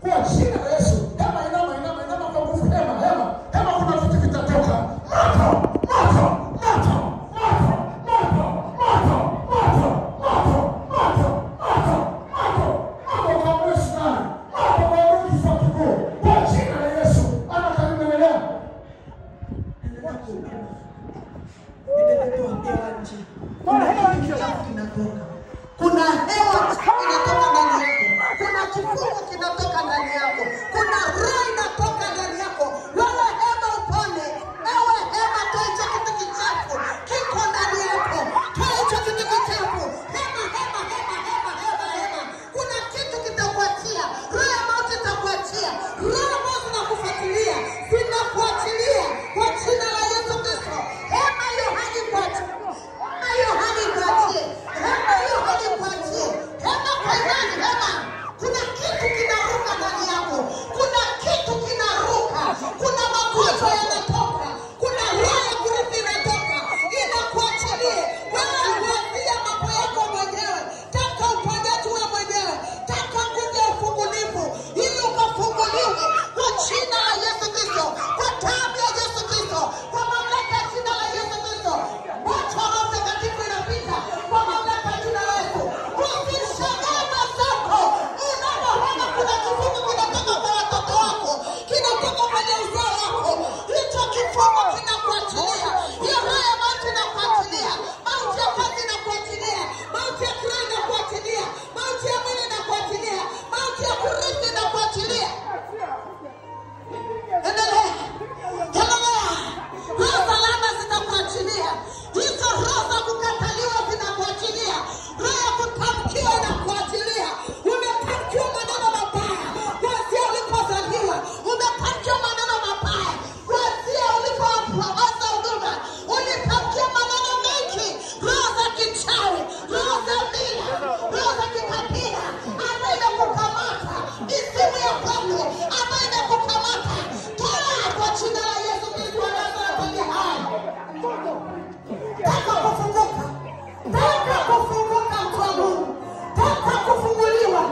Kwa jina la Yesu. Hema inama kwa nguvu. Hema kuna vitu vitatoka. Moto. Kuna hewa inatoka ndani yako. Kuna kifungo kinatoka ndani yako. Kuna roho inatoka ndani yako. Wewe hema upone. Ewe hema toa hicho kitu kichafu. Kiko ndani yako. Toa hicho kitu kichafu. Hema. Kuna kitu kitakuachia. Roho ya mauti itakuachia. Roho ya mauti inakufuatilia. Zinakuachilia. Kwa jina la Yesu Kristo. Hema hiyo hadi kuachia. Hema kwa imani, hema. Kuna kitu kinaruka ndani yako. Kuna kitu kinaruka. Kuna magonjwa yanatoka. Kuna roho ya kurithi inatoka. Inakuachilia. Wewe huanzia mambo yako mwenyewe. Taka uponyaji wewe mwenyewe. Taka nguvu ya ufungulivu. Ili ukafunguliwe. Kwa jina la Yesu Kristo. Kwa damu ya Yesu Kristo. Kwa mamlaka ya jina la Yesu Kristo. Moto wa Roho Mtakatifu inapita. Kwa mamlaka ya jina la Yesu. Usishangae mazako. Unapoona kuna kifungo kinatoka kwa watoto wako. Kinatoka kwenye uzao wako. Hicho kifungo kinakuachilia. Hiyo roho ya mauti inakuachilia. Mauti ya kazi inakuachilia. Mauti ya kiroho inakuachilia. Mauti ya mwili inakuachilia. Mauti ya kurithi inakuachilia. Endelea. Roho za laana zinakuachilia. Hizo roho za kukataliwa zinakuachilia. Roho ya kutamkiwa inakuachilia. Umetamkiwa maneno mabaya kuanzia ulipozaliwa. Umetamkiwa maneno mabaya kuanzia ulipoanza huduma. Ulitamkiwa maneno mengi. Roho za kichawi, roho za mila, roho za kikabila ambayo imekukamata. Misimu ya kwako ambayo imekukamata. Toa kwa jina la Yesu Kristo wa Nazareti hai. Taka kufunguka. Taka kufunguka kwa Mungu. Taka kufunguliwa.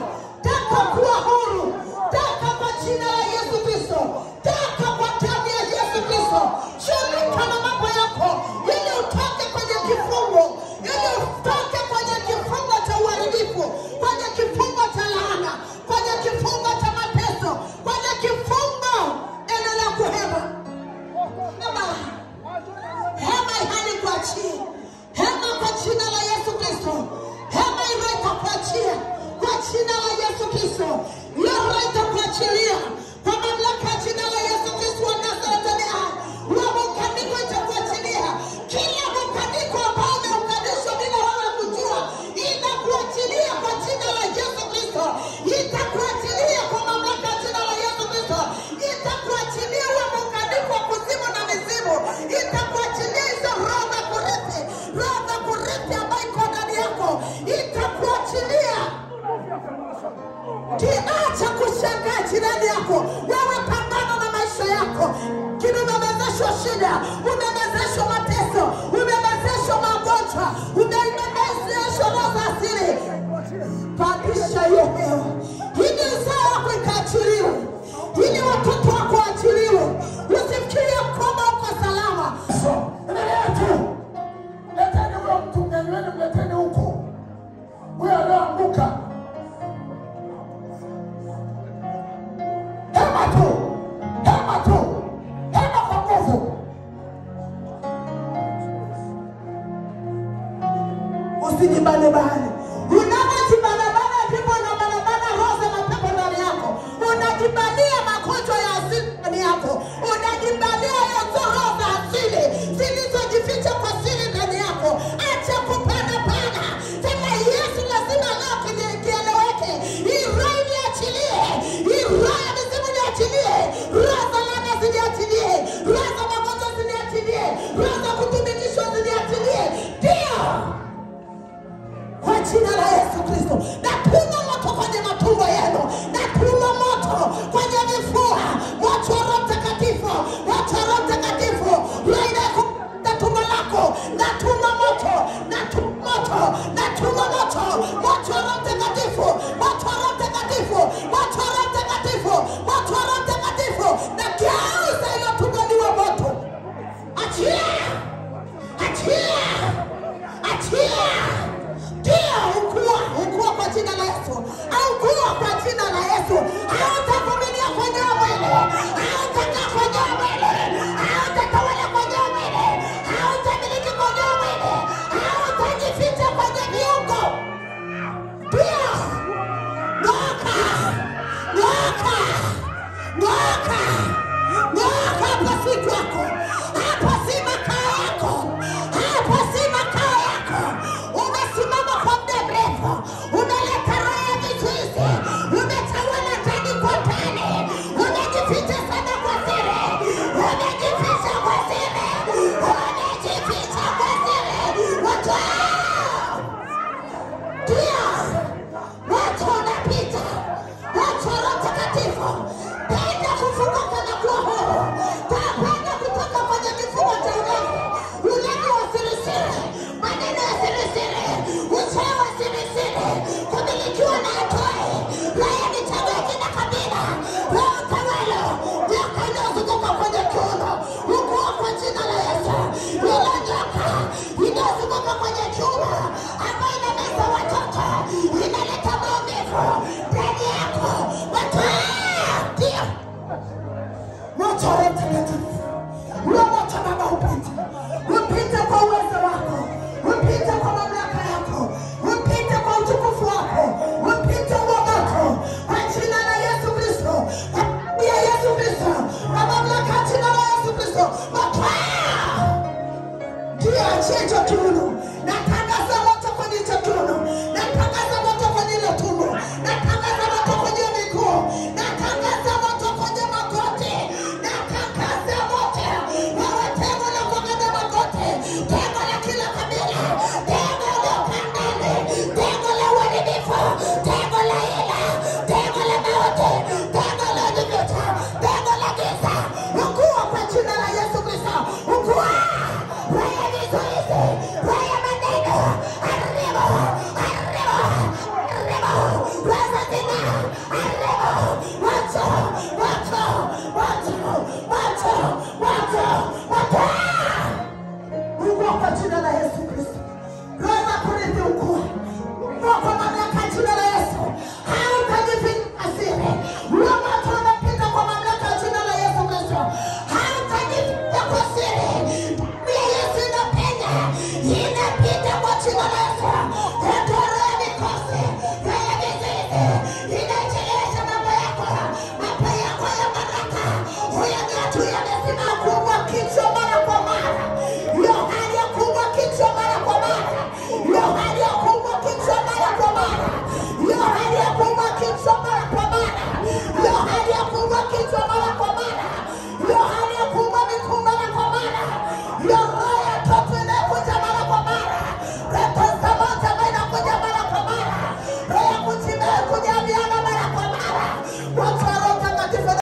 Taka kuwa huru. Taka kwa jina la Yesu Kristo. Taka kwa damu ya Yesu Kristo. Shughulika na mambo yako ili utoke kwenye kifungo. Ili utoke kwenye kifungo cha uharibifu. Kwenye kifungo cha laana. Kwenye kifungo cha mateso. Kwenye kifungo. Endelea kuhema. Hema ihani kuachia. Hema kwa jina la Yesu Kristo. Hema iweka kuachia. Kwa jina la Yesu Kristo. Roho itakuachilia. Kwa mamlaka ya jina la Yesu Kristo wa Nazareti. Roho mkaniko itakuachilia. Kila mkaniko ambao umeunganishwa bila wewe kujua. Itakuachilia kwa jina la Yesu Kristo. Itakuachilia kwa mamlaka ya jina la Yesu Kristo. Itakuachilia wewe mkaniko wa kuzimu na mizimu. Itakuachilia hizo roho za kurithi. Roho za kurithi ambayo iko ndani yako. Itakuachilia. Kiacha kushangaa jirani yako. Wewe pambana na maisha yako. Umemezeshwa shida. Umemezeshwa mateso. Umemezeshwa magonjwa. Umemezeshwa roho za asili. Pandisha hiyo hewa. Ili uzao wako ikaachiliwe. Ili watoto wako waachiliwe. Usifikirie kwamba uko salama. Endelea tu. Leteni huyo mchungaji wenu, mleteni huko. Huyo anaanguka. Hema tu. Hema kwa nguvu. Usijibane. Unapojibana ndipo unabana roho za mapepo ndani yako. Unajibania magonjwa ya asili ndani yako. Unajibania hizo roho za asili zilizojificha kwa siri ndani yako. Acha kupana. Sema Yesu lazima leo kieleweke. Hii roho niachilie. Hii roho ya mizimu niachilie. Roho za laana ziniachilie. Roho za magonjwa ziniachilie. Roho za kutumikishwa ziniachilie. Ndio. Kwa jina la Yesu Kristo.